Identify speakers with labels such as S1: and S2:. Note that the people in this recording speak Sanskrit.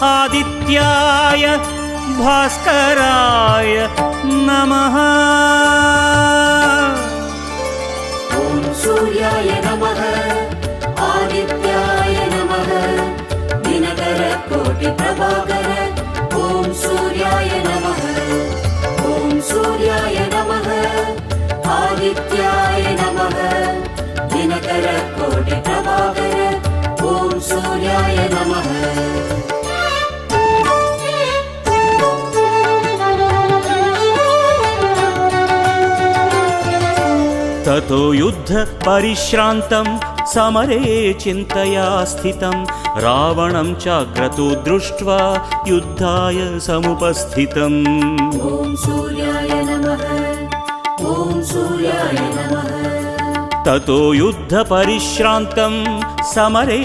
S1: आदित्याय भास्कराय नमः।
S2: ॐ सूर्याय नमः आदित्याय नमः दिनकर कोटि प्रभाकर। ॐ सूर्याय नमः ॐ सूर्याय नमः आदित्याय नमः दिनकर कोटि प्रभाकर। ॐ सूर्याय नमः।
S1: ततो युद्ध परिश्रान्तं समरे चिन्तया स्थितं रावणं चाक्रतो दृष्ट्वा युद्धाय समुपस्थितम्।
S2: ॐ सूर्याय नमः ॐ सूर्याय नमः।
S1: ततो युद्ध परिश्रान्तं समरे